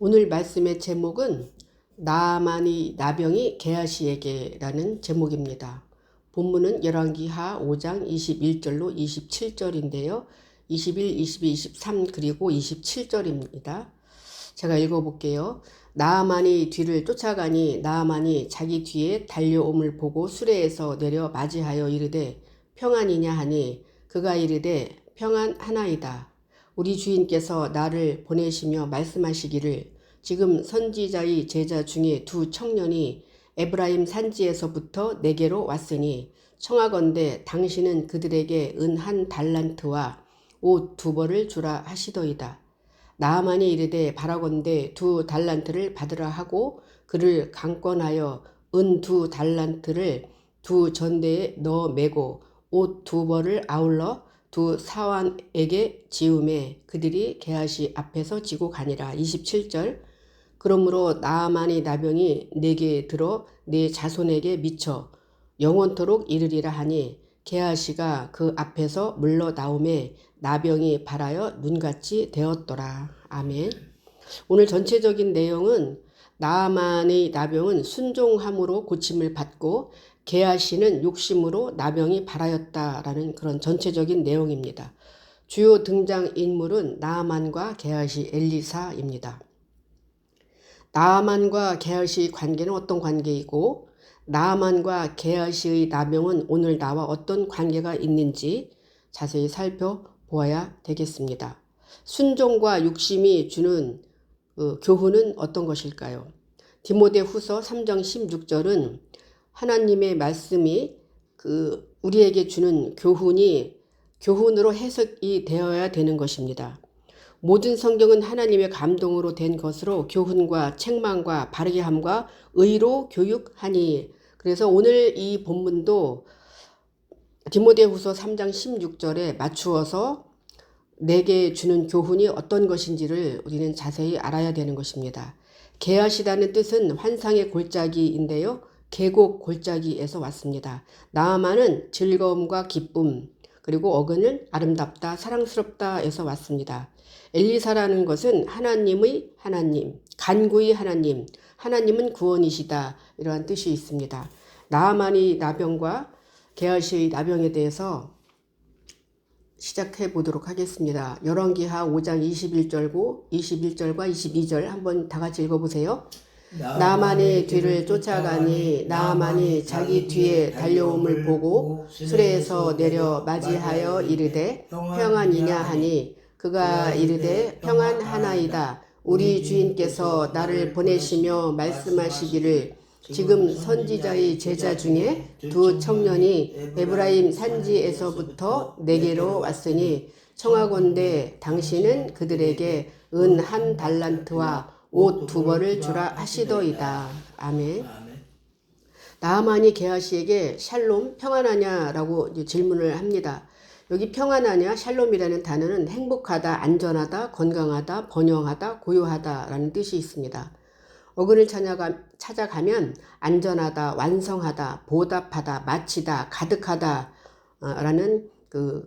오늘 말씀의 제목은 나아만의 나병이 게하시에게라는 제목입니다. 본문은 열왕기하 5장 21절로 27절인데요. 21, 22, 23 그리고 27절입니다. 제가 읽어볼게요. 나아만이 뒤를 쫓아가니 나아만이 자기 뒤에 달려옴을 보고 수레에서 내려 맞이하여 이르되 평안이냐 하니 그가 이르되 평안하나이다. 우리 주인께서 나를 보내시며 말씀하시기를 지금 선지자의 제자 중에 두 청년이 에브라임 산지에서부터 내게로 왔으니 청하건대 당신은 그들에게 은 1달란트와 옷 2벌을 주라 하시더이다. 나아만이 이르되 바라건대 2달란트를 받으라 하고 그를 강권하여 은 2달란트를 두 전대에 넣어 매고 옷 2벌을 아울러 두 사환에게 지우매 그들이 게하시 앞에서 지고 가니라. 27절 그러므로 나아만의 나병이 내게 들어 내 자손에게 미쳐 영원토록 이르리라 하니 게하시가 그 앞에서 물러나오매 나병이 발하여 눈같이 되었더라. 아멘. 오늘 전체적인 내용은 나아만의 나병은 순종함으로 고침을 받고 게하시는 욕심으로 나병이 발하였다라는 그런 전체적인 내용입니다. 주요 등장인물은 나아만과 게하시 엘리사입니다. 나아만과 게하시의 관계는 어떤 관계이고 나아만과 게하시의 나병은 오늘 나와 어떤 관계가 있는지 자세히 살펴보아야 되겠습니다. 순종과 욕심이 주는 교훈은 어떤 것일까요? 디모데후서 3장 16절은 하나님의 말씀이 우리에게 주는 교훈으로 해석이 되어야 되는 것입니다. 모든 성경은 하나님의 감동으로 된 것으로 교훈과 책망과 바르게 함과 의로 교육하니. 그래서 오늘 이 본문도 디모데후서 3장 16절에 맞추어서 내게 주는 교훈이 어떤 것인지를 우리는 자세히 알아야 되는 것입니다. 게하시다는 뜻은 환상의 골짜기인데요. 계곡 골짜기에서 왔습니다. 나아만은 즐거움과 기쁨 그리고 어근은 아름답다 사랑스럽다에서 왔습니다. 엘리사라는 것은 하나님의 하나님, 간구의 하나님, 하나님은 구원이시다 이러한 뜻이 있습니다. 나아만의 나병과 게하시의 나병에 대해서 시작해 보도록 하겠습니다. 열왕기하 5장 21절과 22절 한번 다 같이 읽어보세요. 나아만이 뒤를 쫓아가니 나아만이 자기 뒤에 달려옴을 보고 수레에서 내려 맞이하여 이르되 평안이냐 하니 그가 이르되 평안하나이다. 우리 주인께서 나를 보내시며 말씀하시기를 지금 선지자의 제자 중에 두 청년이 에브라임 산지에서부터 내게로 왔으니 청하건대 당신은 그들에게 은 1달란트와 옷 2벌을 주라 하시더이다. 아멘. 나아만이 게하시에게 샬롬 평안하냐라고 질문을 합니다. 여기 평안하냐 샬롬이라는 단어는 행복하다, 안전하다, 건강하다, 번영하다, 고요하다라는 뜻이 있습니다. 어근을 찾아가면 안전하다, 완성하다, 보답하다, 마치다, 가득하다 라는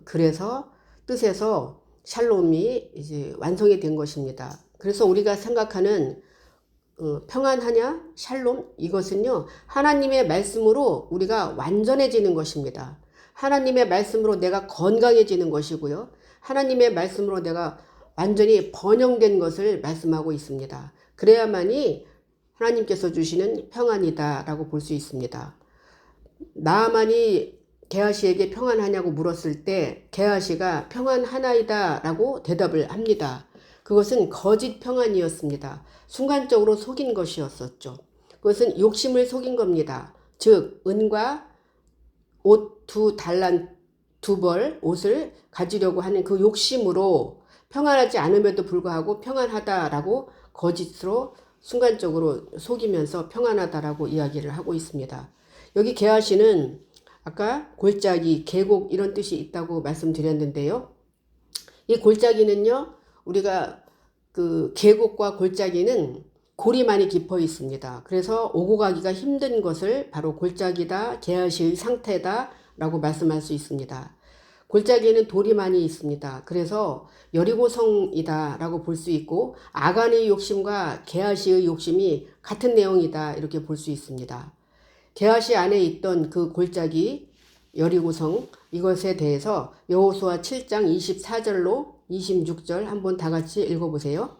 그래서 뜻에서 샬롬이 이제 완성이 된 것입니다. 그래서 우리가 생각하는 평안하냐 샬롬 이것은요 하나님의 말씀으로 우리가 완전해지는 것입니다. 하나님의 말씀으로 내가 건강해지는 것이고요. 하나님의 말씀으로 내가 완전히 번영된 것을 말씀하고 있습니다. 그래야만이 하나님께서 주시는 평안이다 라고 볼 수 있습니다. 나아만이 게하시에게 평안하냐고 물었을 때 게하시가 평안하나이다 라고 대답을 합니다. 그것은 거짓 평안이었습니다. 순간적으로 속인 것이었었죠. 그것은 욕심을 속인 겁니다. 즉 은과 옷 2달란트 옷을 가지려고 하는 그 욕심으로 평안하지 않음에도 불구하고 평안하다라고 거짓으로 순간적으로 속이면서 평안하다라고 이야기를 하고 있습니다. 여기 게하시는 아까 골짜기, 계곡 이런 뜻이 있다고 말씀드렸는데요. 이 골짜기는요. 우리가 계곡과 골짜기는 골이 많이 깊어 있습니다. 그래서 오고 가기가 힘든 것을 바로 골짜기다, 게하시의 상태다 라고 말씀할 수 있습니다. 골짜기에는 돌이 많이 있습니다. 그래서 여리고성이다 라고 볼 수 있고, 아간의 욕심과 게하시의 욕심이 같은 내용이다 이렇게 볼 수 있습니다. 게하시 안에 있던 그 골짜기 여리고성, 이것에 대해서 여호수아 7장 24절로 26절 한번 다 같이 읽어보세요.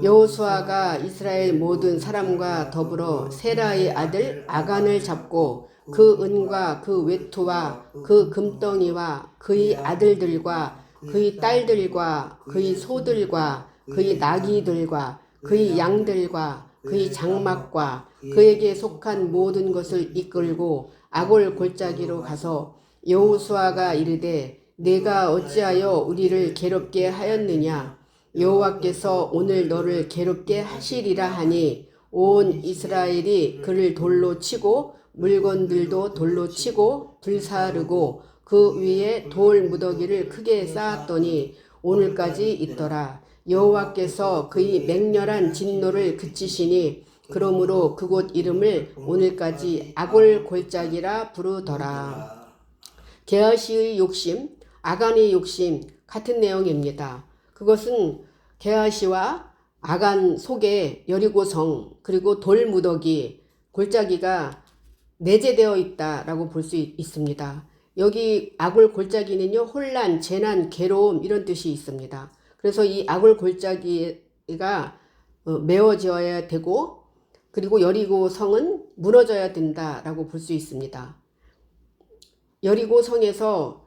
여호수아가 이스라엘 모든 사람과 더불어 세라의 아들 아간을 잡고 그 은과 그 외투와 그 금덩이와 그의 아들들과 그의 딸들과 그의 소들과 그의 나귀들과 그의 양들과 그의 장막과 그에게 속한 모든 것을 이끌고 아골 골짜기로 가서 여호수아가 이르되 내가 어찌하여 우리를 괴롭게 하였느냐 여호와께서 오늘 너를 괴롭게 하시리라 하니 온 이스라엘이 그를 돌로 치고 물건들도 돌로 치고 불사르고 그 위에 돌 무더기를 크게 쌓았더니 오늘까지 있더라. 여호와께서 그의 맹렬한 진노를 그치시니 그러므로 그곳 이름을 오늘까지 아골 골짜기라 부르더라. 게하시의 욕심, 아간의 욕심 같은 내용입니다. 그것은 게하시와 아간 속에 여리고성 그리고 돌무더기 골짜기가 내재되어 있다라고 볼 수 있습니다. 여기 아골 골짜기는요, 혼란, 재난, 괴로움 이런 뜻이 있습니다. 그래서 이 아골 골짜기가 메워져야 되고, 그리고 여리고성은 무너져야 된다라고 볼 수 있습니다. 여리고성에서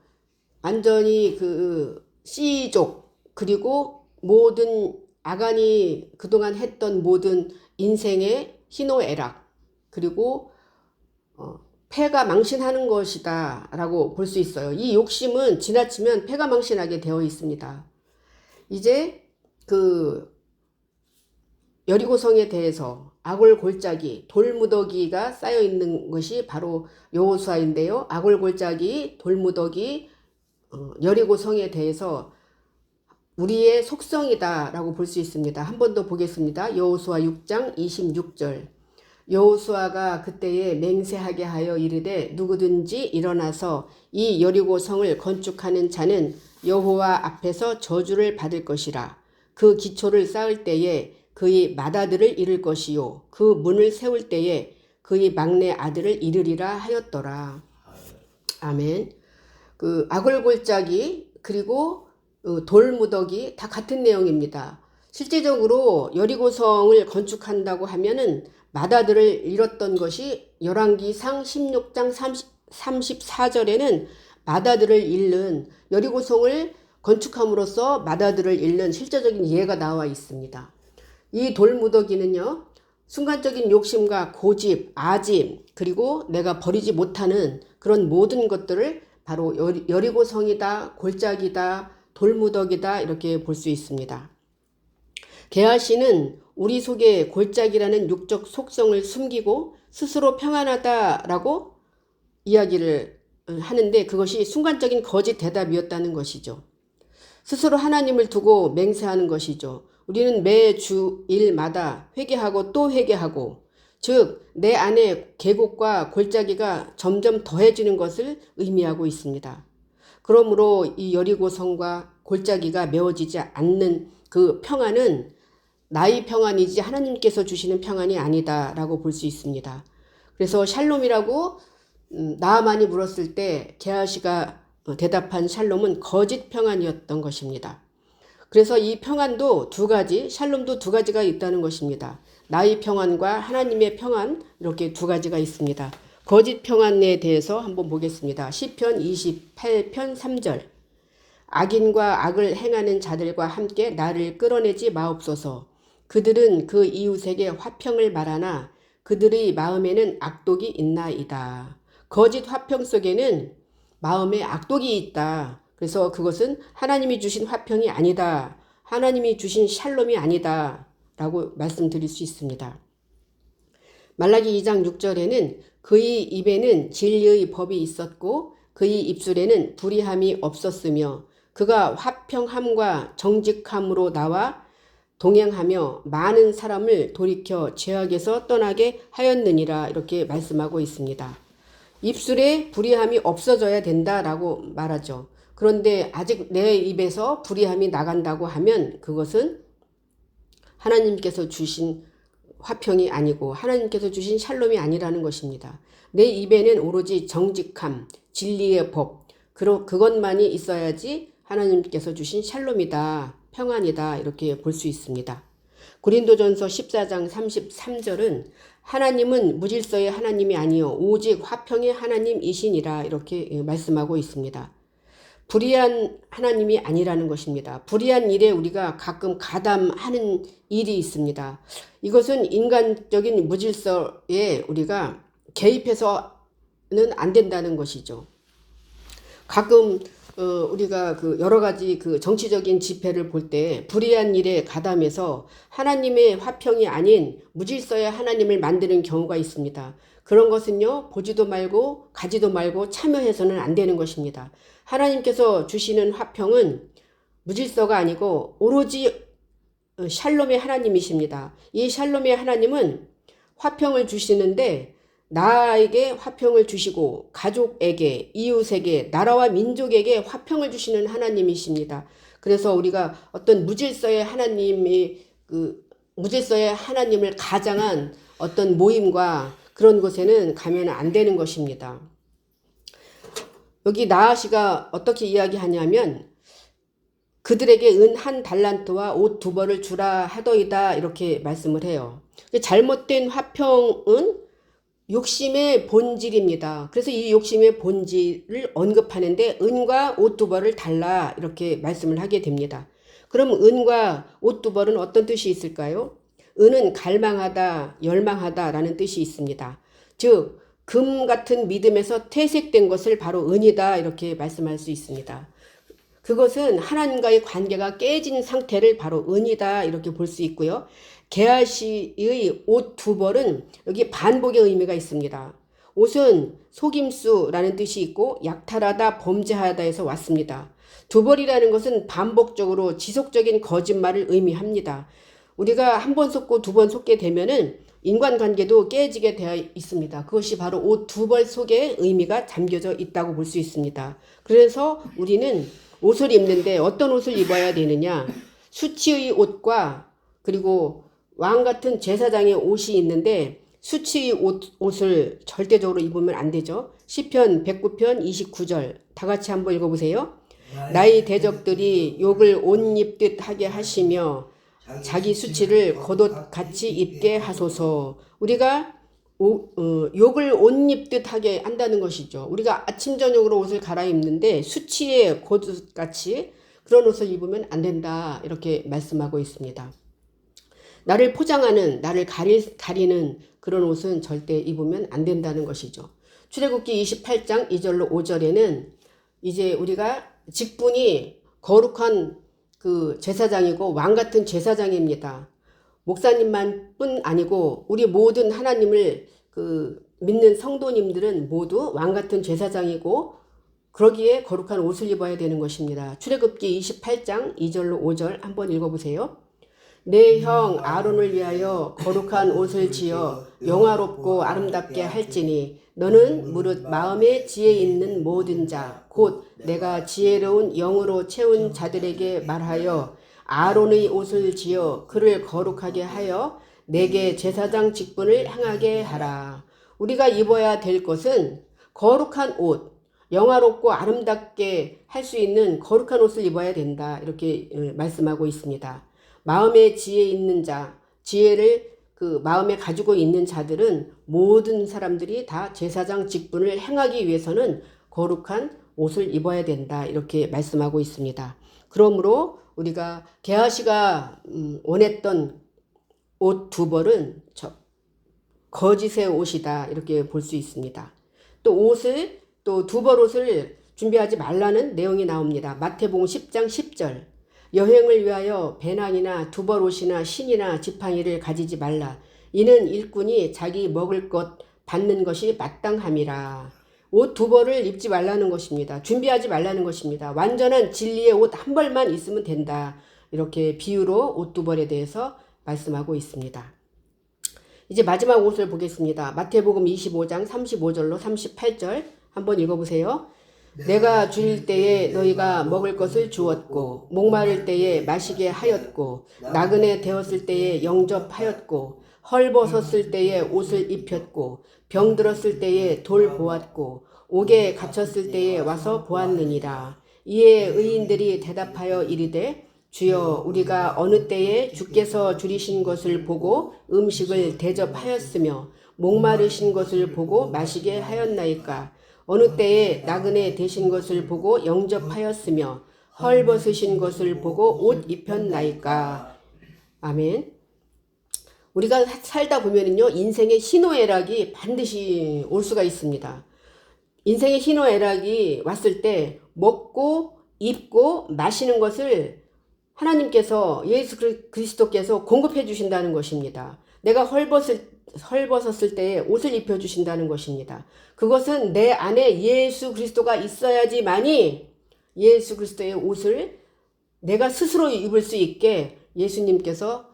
완전히 그 씨족 그리고 모든 아간이 그동안 했던 모든 인생의 희노애락 그리고 패가 망신하는 것이다 라고 볼 수 있어요. 이 욕심은 지나치면 패가 망신하게 되어 있습니다. 이제 그 여리고성에 대해서 아골 골짜기, 돌무더기가 쌓여 있는 것이 바로 여호수아인데요. 아골 골짜기, 돌무더기, 여리고성에 대해서 우리의 속성이다 라고 볼 수 있습니다. 한 번 더 보겠습니다. 여호수아 6장 26절. 여호수아가 그때에 맹세하게 하여 이르되 누구든지 일어나서 이 여리고성을 건축하는 자는 여호와 앞에서 저주를 받을 것이라. 그 기초를 쌓을 때에 그의 맏아들을 잃을 것이요 그 문을 세울 때에 그의 막내 아들을 잃으리라 하였더라. 아멘. 그 아골골짜기 그리고 돌무더기 다 같은 내용입니다. 실제적으로 여리고성을 건축한다고 하면은 맏아들을 잃었던 것이 열왕기상 16장 34절에는 맏아들을 잃는 여리고성을 건축함으로써 맏아들을 잃는 실제적인 예가 나와 있습니다. 이 돌무더기는요, 순간적인 욕심과 고집, 아집, 그리고 내가 버리지 못하는 그런 모든 것들을 바로 여리고성이다, 골짜기다, 돌무더기다 이렇게 볼 수 있습니다. 게하시는 우리 속에 골짜기라는 육적 속성을 숨기고 스스로 평안하다라고 이야기를 하는데 그것이 순간적인 거짓 대답이었다는 것이죠. 스스로 하나님을 두고 맹세하는 것이죠. 우리는 매 주일마다 회개하고 또 회개하고, 즉 내 안에 계곡과 골짜기가 점점 더해지는 것을 의미하고 있습니다. 그러므로 이 여리고성과 골짜기가 메워지지 않는 그 평안은 나의 평안이지 하나님께서 주시는 평안이 아니다 라고 볼 수 있습니다. 그래서 샬롬이라고 나아만이 물었을 때 게하시가 대답한 샬롬은 거짓 평안이었던 것입니다. 그래서 이 평안도 두 가지, 샬롬도 두 가지가 있다는 것입니다. 나의 평안과 하나님의 평안 이렇게 두 가지가 있습니다. 거짓 평안에 대해서 한번 보겠습니다. 시편 28편 3절. 악인과 악을 행하는 자들과 함께 나를 끌어내지 마옵소서. 그들은 그 이웃에게 화평을 말하나 그들의 마음에는 악독이 있나이다. 거짓 화평 속에는 마음에 악독이 있다. 그래서 그것은 하나님이 주신 화평이 아니다. 하나님이 주신 샬롬이 아니다. 라고 말씀드릴 수 있습니다. 말라기 2장 6절에는 그의 입에는 진리의 법이 있었고 그의 입술에는 불의함이 없었으며 그가 화평함과 정직함으로 나와 동행하며 많은 사람을 돌이켜 죄악에서 떠나게 하였느니라 이렇게 말씀하고 있습니다. 입술에 불의함이 없어져야 된다라고 말하죠. 그런데 아직 내 입에서 불의함이 나간다고 하면 그것은 하나님께서 주신 화평이 아니고 하나님께서 주신 샬롬이 아니라는 것입니다. 내 입에는 오로지 정직함, 진리의 법, 그것만이 있어야지 하나님께서 주신 샬롬이다, 평안이다 이렇게 볼 수 있습니다. 고린도전서 14장 33절은 하나님은 무질서의 하나님이 아니요 오직 화평의 하나님이시니라 이렇게 말씀하고 있습니다. 불의한 하나님이 아니라는 것입니다. 불의한 일에 우리가 가끔 가담하는 일이 있습니다. 이것은 인간적인 무질서에 우리가 개입해서는 안 된다는 것이죠. 가끔 우리가 그 여러 가지 그 정치적인 집회를 볼 때 불의한 일에 가담해서 하나님의 화평이 아닌 무질서의 하나님을 만드는 경우가 있습니다. 그런 것은요, 보지도 말고 가지도 말고 참여해서는 안 되는 것입니다. 하나님께서 주시는 화평은 무질서가 아니고 오로지 샬롬의 하나님이십니다. 이 샬롬의 하나님은 화평을 주시는데 나에게 화평을 주시고 가족에게, 이웃에게, 나라와 민족에게 화평을 주시는 하나님이십니다. 그래서 우리가 어떤 무질서의 하나님을 가장한 어떤 모임과 그런 곳에는 가면 안 되는 것입니다. 여기 나아시가 어떻게 이야기하냐면 그들에게 은 1달란트와 옷 2벌을 주라 하더이다 이렇게 말씀을 해요. 잘못된 화평은 욕심의 본질입니다. 그래서 이 욕심의 본질을 언급하는데 은과 옷 2벌을 달라 이렇게 말씀을 하게 됩니다. 그럼 은과 옷 2벌은 어떤 뜻이 있을까요? 은은 갈망하다, 열망하다 라는 뜻이 있습니다. 즉, 금 같은 믿음에서 퇴색된 것을 바로 은이다 이렇게 말씀할 수 있습니다. 그것은 하나님과의 관계가 깨진 상태를 바로 은이다 이렇게 볼 수 있고요. 게하시의 옷 2벌은 여기 반복의 의미가 있습니다. 옷은 속임수라는 뜻이 있고 약탈하다, 범죄하다에서 왔습니다. 2벌이라는 것은 반복적으로 지속적인 거짓말을 의미합니다. 우리가 한 번 속고 2번 속게 되면은 인간관계도 깨지게 되어 있습니다. 그것이 바로 옷 2벌 속에 의미가 담겨져 있다고 볼 수 있습니다. 그래서 우리는 옷을 입는데 어떤 옷을 입어야 되느냐? 수치의 옷과 그리고 왕 같은 제사장의 옷이 있는데 수치의 옷을 절대적으로 입으면 안 되죠. 시편 109편 29절 다 같이 한번 읽어보세요. 나의 대적들이 욕을 옷 입듯 하게 하시며 자기 수치를 겉옷같이 입게 하소서. 우리가 욕을 옷 입듯 하게 한다는 것이죠. 우리가 아침 저녁으로 옷을 갈아입는데 수치의 겉옷같이 그런 옷을 입으면 안 된다 이렇게 말씀하고 있습니다. 나를 포장하는, 나를 가리는 그런 옷은 절대 입으면 안 된다는 것이죠. 출애굽기 28장 2절로 5절에는 이제 우리가 직분이 거룩한 그 제사장이고 왕 같은 제사장입니다. 목사님만 뿐 아니고 우리 모든 하나님을 믿는 성도님들은 모두 왕 같은 제사장이고 그러기에 거룩한 옷을 입어야 되는 것입니다. 출애굽기 28장 2절로 5절 한번 읽어보세요. 내 형 아론을 위하여 거룩한 옷을 지어 영화롭고 아름답게 할지니 너는 무릇 마음에 지혜 있는 모든 자 곧 내가 지혜로운 영으로 채운 자들에게 말하여 아론의 옷을 지어 그를 거룩하게 하여 내게 제사장 직분을 행하게 하라. 우리가 입어야 될 것은 거룩한 옷, 영화롭고 아름답게 할 수 있는 거룩한 옷을 입어야 된다 이렇게 말씀하고 있습니다. 마음에 지혜 있는 자, 지혜를 마음에 가지고 있는 자들은 모든 사람들이 다 제사장 직분을 행하기 위해서는 거룩한 옷을 입어야 된다 이렇게 말씀하고 있습니다. 그러므로 우리가 게하시가 원했던 옷 2벌은 거짓의 옷이다 이렇게 볼 수 있습니다. 또 2벌 옷을 준비하지 말라는 내용이 나옵니다. 마태복음 10장 10절 여행을 위하여 배낭이나 2벌 옷이나 신이나 지팡이를 가지지 말라. 이는 일꾼이 자기 먹을 것 받는 것이 마땅함이라. 옷 2벌을 입지 말라는 것입니다. 준비하지 말라는 것입니다. 완전한 진리의 옷 1벌만 있으면 된다. 이렇게 비유로 옷 2벌에 대해서 말씀하고 있습니다. 이제 마지막 옷을 보겠습니다. 마태복음 25장 35절로 38절 한번 읽어보세요. 내가 줄일 때에 너희가 먹을 것을 주었고 목마를 때에 마시게 하였고 나그네 되었을 때에 영접하였고 헐벗었을 때에 옷을 입혔고 병들었을 때에 돌보았고 옥에 갇혔을 때에 와서 보았느니라. 이에 의인들이 대답하여 이르되 주여 우리가 어느 때에 주께서 줄이신 것을 보고 음식을 대접하였으며 목마르신 것을 보고 마시게 하였나이까. 어느 때에 나그네 되신 것을 보고 영접하였으며 헐벗으신 것을 보고 옷 입혔나이까. 아멘. 우리가 살다 보면은요, 인생의 희노애락이 반드시 올 수가 있습니다. 인생의 희노애락이 왔을 때 먹고 입고 마시는 것을 하나님께서 예수 그리스도께서 공급해 주신다는 것입니다. 내가 헐벗었을 때 옷을 입혀 주신다는 것입니다. 그것은 내 안에 예수 그리스도가 있어야지만이 예수 그리스도의 옷을 내가 스스로 입을 수 있게 예수님께서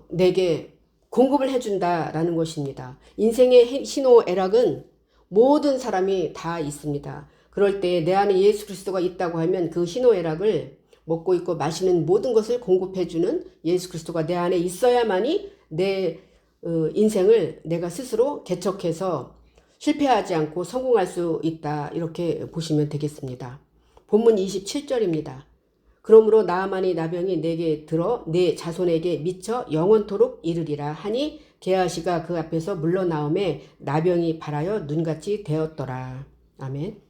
내게 공급을 해준다라는 것입니다. 인생의 희노애락은 모든 사람이 다 있습니다. 그럴 때 내 안에 예수 그리스도가 있다고 하면 그 희노애락을 먹고 있고 마시는 모든 것을 공급해주는 예수 그리스도가 내 안에 있어야만이 내 인생을 내가 스스로 개척해서 실패하지 않고 성공할 수 있다. 이렇게 보시면 되겠습니다. 본문 27절입니다. 그러므로 나아만이 나병이 내게 들어 내 자손에게 미쳐 영원토록 이르리라 하니 게하시가 그 앞에서 물러나오매 나병이 발하여 눈같이 되었더라. 아멘.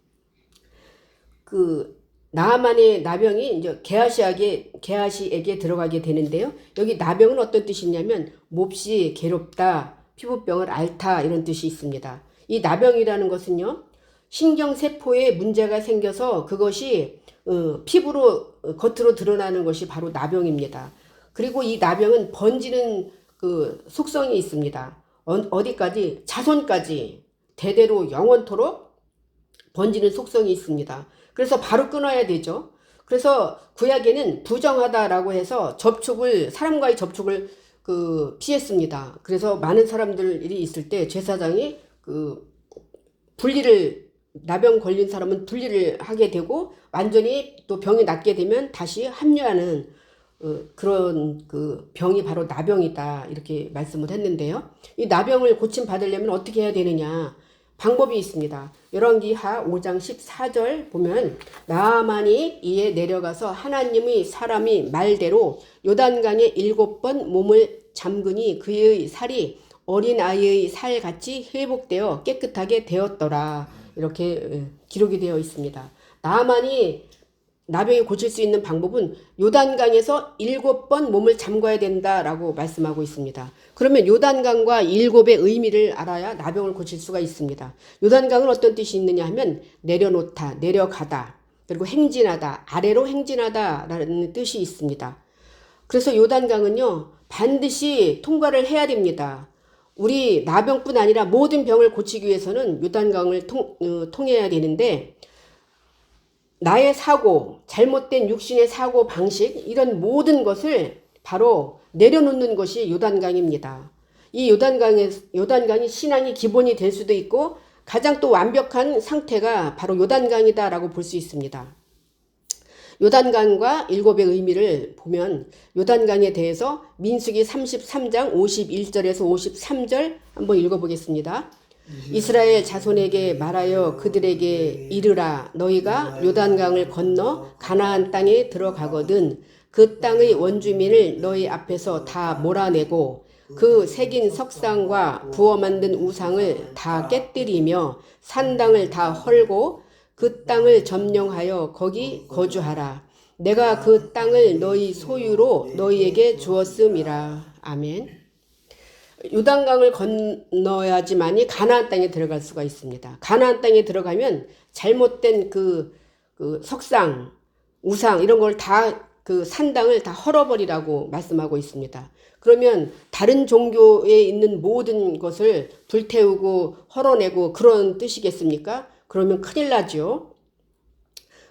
나아만의 나병이 이제 게하시에게 들어가게 되는데요. 여기 나병은 어떤 뜻이냐면 몹시 괴롭다, 피부병을 앓다 이런 뜻이 있습니다. 이 나병이라는 것은요, 신경세포에 문제가 생겨서 그것이 피부로 겉으로 드러나는 것이 바로 나병입니다. 그리고 이 나병은 번지는 그 속성이 있습니다. 어디까지? 자손까지 대대로 영원토록 번지는 속성이 있습니다. 그래서 바로 끊어야 되죠. 그래서 구약에는 부정하다라고 해서 사람과의 접촉을 피했습니다. 그래서 많은 사람들이 있을 때 제사장이 나병 걸린 사람은 분리를 하게 되고 완전히 또 병이 낫게 되면 다시 합류하는 그런 병이 바로 나병이다 이렇게 말씀을 했는데요. 이 나병을 고침받으려면 어떻게 해야 되느냐 방법이 있습니다. 열왕기하 5장 14절 보면 나아만이 이에 내려가서 하나님의 사람이 말대로 요단강에 7번 몸을 잠그니 그의 살이 어린아이의 살같이 회복되어 깨끗하게 되었더라. 이렇게 기록이 되어 있습니다. 나아만이 나병이 고칠 수 있는 방법은 요단강에서 7번 몸을 잠가야 된다라고 말씀하고 있습니다. 그러면 요단강과 7의 의미를 알아야 나병을 고칠 수가 있습니다. 요단강은 어떤 뜻이 있느냐 하면 내려놓다, 내려가다, 그리고 행진하다, 아래로 행진하다라는 뜻이 있습니다. 그래서 요단강은요, 반드시 통과를 해야 됩니다. 우리 나병뿐 아니라 모든 병을 고치기 위해서는 요단강을 통해야 되는데 나의 사고, 잘못된 육신의 사고 방식 이런 모든 것을 바로 내려놓는 것이 요단강입니다. 이 요단강이 신앙의 기본이 될 수도 있고 가장 또 완벽한 상태가 바로 요단강이다라고 볼 수 있습니다. 요단강과 7의 의미를 보면 요단강에 대해서 민수기 33장 51절에서 53절 한번 읽어보겠습니다. 이스라엘 자손에게 말하여 그들에게 이르라 너희가 요단강을 건너 가나안 땅에 들어가거든 그 땅의 원주민을 너희 앞에서 다 몰아내고 그 새긴 석상과 부어 만든 우상을 다 깨뜨리며 산당을 다 헐고 그 땅을 점령하여 거기 거주하라. 내가 그 땅을 너희 소유로 너희에게 주었음이라. 아멘. 요단강을 건너야지만이 가나안 땅에 들어갈 수가 있습니다. 가나안 땅에 들어가면 잘못된 그 석상, 우상 이런 걸 다 그 산당을 다 헐어버리라고 말씀하고 있습니다. 그러면 다른 종교에 있는 모든 것을 불태우고 헐어내고 그런 뜻이겠습니까? 그러면 큰일 나죠.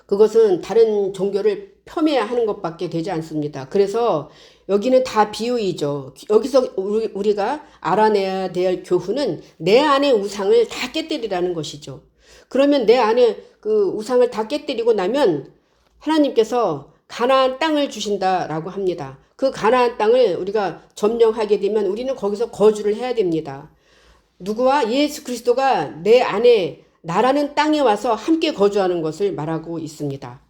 그것은 다른 종교를 폄훼하는 것밖에 되지 않습니다. 그래서 여기는 다 비유이죠. 여기서 우리가 알아내야 될 교훈은 내 안의 우상을 다 깨뜨리라는 것이죠. 그러면 내 안에 그 우상을 다 깨뜨리고 나면 하나님께서 가나안 땅을 주신다라고 합니다. 그 가나안 땅을 우리가 점령하게 되면 우리는 거기서 거주를 해야 됩니다. 누구와? 예수 그리스도가 내 안에 나라는 땅에 와서 함께 거주하는 것을 말하고 있습니다.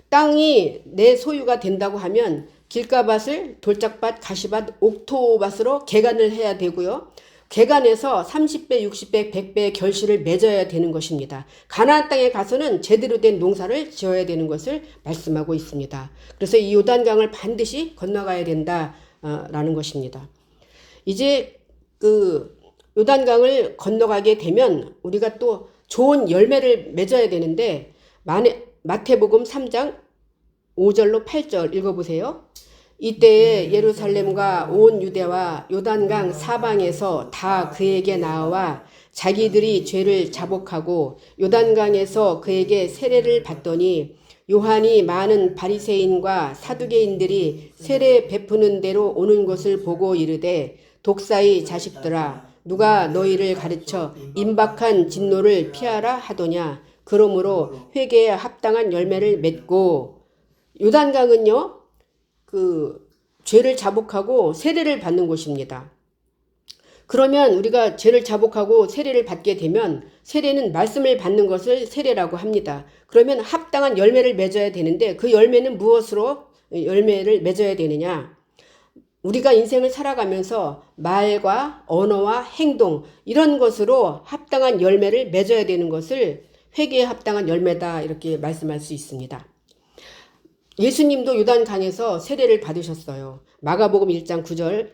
땅이 내 소유가 된다고 하면 길가밭을 돌짝밭, 가시밭, 옥토밭으로 개간을 해야 되고요. 개간해서 30배, 60배, 100배의 결실을 맺어야 되는 것입니다. 가나안 땅에 가서는 제대로 된 농사를 지어야 되는 것을 말씀하고 있습니다. 그래서 이 요단강을 반드시 건너가야 된다라는 것입니다. 이제 그 요단강을 건너가게 되면 우리가 또 좋은 열매를 맺어야 되는데 마태복음 3장 5절로 8절 읽어보세요. 이때에 예루살렘과 온 유대와 요단강 사방에서 다 그에게 나와 자기들이 죄를 자복하고 요단강에서 그에게 세례를 받더니 요한이 많은 바리새인과 사두개인들이 세례 베푸는 대로 오는 것을 보고 이르되 독사의 자식들아 누가 너희를 가르쳐 임박한 진노를 피하라 하더냐. 그러므로 회개에 합당한 열매를 맺고. 요단강은요 그 죄를 자복하고 세례를 받는 곳입니다. 그러면 우리가 죄를 자복하고 세례를 받게 되면 세례는 말씀을 받는 것을 세례라고 합니다. 그러면 합당한 열매를 맺어야 되는데 그 열매는 무엇으로 열매를 맺어야 되느냐? 우리가 인생을 살아가면서 말과 언어와 행동 이런 것으로 합당한 열매를 맺어야 되는 것을 회개에 합당한 열매다 이렇게 말씀할 수 있습니다. 예수님도 요단강에서 세례를 받으셨어요. 마가복음 1장 9절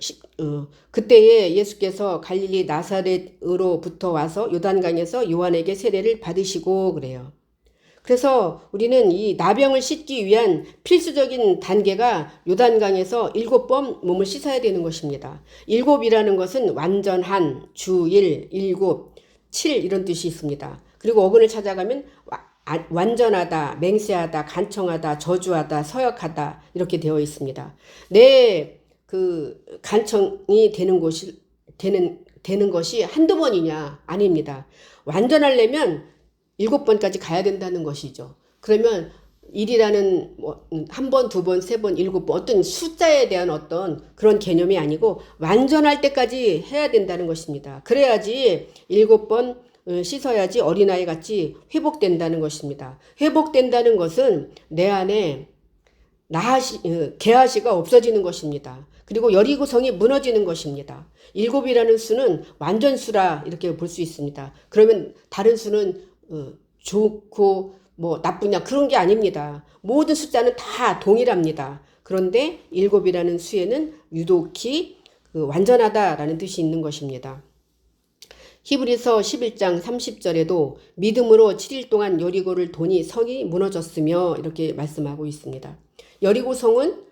그때에 예수께서 갈릴리 나사렛으로부터 와서 요단강에서 요한에게 세례를 받으시고 그래요. 그래서 우리는 이 나병을 씻기 위한 필수적인 단계가 요단강에서 7번 몸을 씻어야 되는 것입니다. 7이라는 것은 완전한, 주일, 7, 7 이런 뜻이 있습니다. 그리고 어근을 찾아가면 완전하다, 맹세하다, 간청하다, 저주하다, 서역하다 이렇게 되어 있습니다. 내 그 간청이 되는 것이 한두 번이냐? 아닙니다. 완전하려면 7번까지 가야 된다는 것이죠. 그러면 1이라는 한 번, 두 번, 세 번, 7번 어떤 숫자에 대한 어떤 그런 개념이 아니고 완전할 때까지 해야 된다는 것입니다. 그래야지 7번 씻어야지 어린아이 같이 회복된다는 것입니다. 회복된다는 것은 내 안에 게하시가 없어지는 것입니다. 그리고 여리고성이 무너지는 것입니다. 7이라는 수는 완전수라 이렇게 볼 수 있습니다. 그러면 다른 수는 좋고 뭐 나쁘냐 그런 게 아닙니다. 모든 숫자는 다 동일합니다. 그런데 7이라는 수에는 유독히 완전하다라는 뜻이 있는 것입니다. 히브리서 11장 30절에도 믿음으로 7일 동안 여리고를 도니 성이 무너졌으며 이렇게 말씀하고 있습니다. 여리고 성은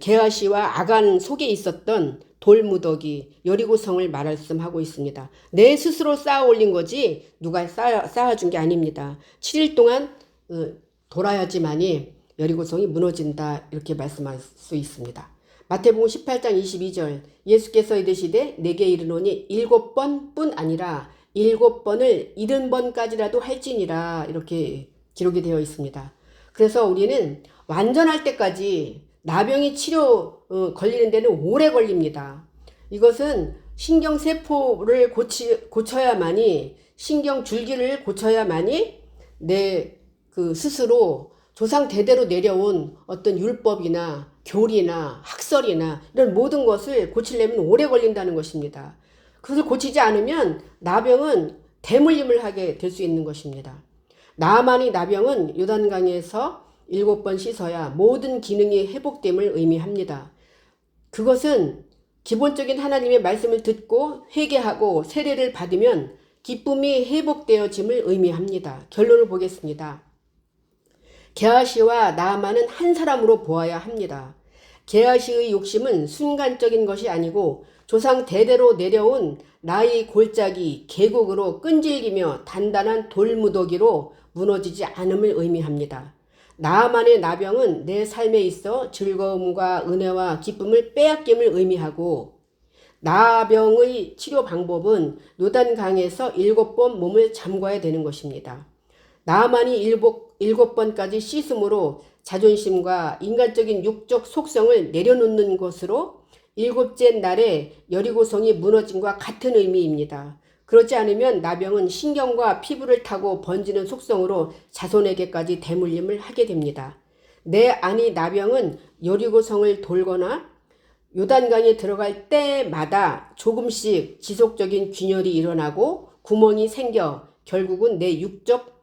게하시와 아간 속에 있었던 돌무더기 여리고 성을 말씀하고 있습니다. 내 스스로 쌓아 올린 거지 누가 쌓아준 게 아닙니다. 7일 동안 돌아야지만이 여리고 성이 무너진다 이렇게 말씀할 수 있습니다. 마태복음 18장 22절 예수께서 이르시되 내게 이르노니 7번뿐 아니라 7번을 70번까지라도 할지니라 이렇게 기록이 되어 있습니다. 그래서 우리는 완전할 때까지 나병이 걸리는 데는 오래 걸립니다. 이것은 신경세포를 고쳐야만이 신경줄기를 고쳐야만이 내 스스로 조상 대대로 내려온 어떤 율법이나 교리나 학설이나 이런 모든 것을 고치려면 오래 걸린다는 것입니다. 그것을 고치지 않으면 나병은 대물림을 하게 될 수 있는 것입니다. 나만의 나병은 요단강에서 7번 씻어야 모든 기능이 회복됨을 의미합니다. 그것은 기본적인 하나님의 말씀을 듣고 회개하고 세례를 받으면 기쁨이 회복되어짐을 의미합니다. 결론을 보겠습니다. 게하시와 나아만은 한 사람으로 보아야 합니다. 게하시의 욕심은 순간적인 것이 아니고 조상 대대로 내려온 나의 골짜기 계곡으로 끈질기며 단단한 돌무더기로 무너지지 않음을 의미합니다. 나아만의 나병은 내 삶에 있어 즐거움과 은혜와 기쁨을 빼앗김을 의미하고 나병의 치료 방법은 요단강에서 7번 몸을 잠궈야 되는 것입니다. 나만이 7번까지 씻음으로 자존심과 인간적인 육적 속성을 내려놓는 것으로 7째 날에 여리고성이 무너짐과 같은 의미입니다. 그렇지 않으면 나병은 신경과 피부를 타고 번지는 속성으로 자손에게까지 대물림을 하게 됩니다. 내 안의 나병은 여리고성을 돌거나 요단강에 들어갈 때마다 조금씩 지속적인 균열이 일어나고 구멍이 생겨 결국은 내 육적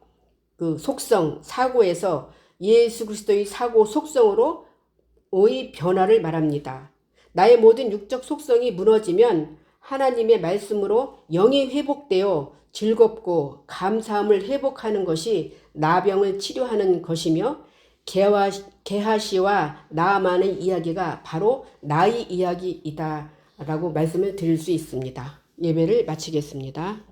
속성, 사고에서 예수 그리스도의 사고 속성으로의 변화를 말합니다. 나의 모든 육적 속성이 무너지면 하나님의 말씀으로 영이 회복되어 즐겁고 감사함을 회복하는 것이 나병을 치료하는 것이며 게하시와 나아만의 이야기가 바로 나의 이야기이다 라고 말씀을 드릴 수 있습니다. 예배를 마치겠습니다.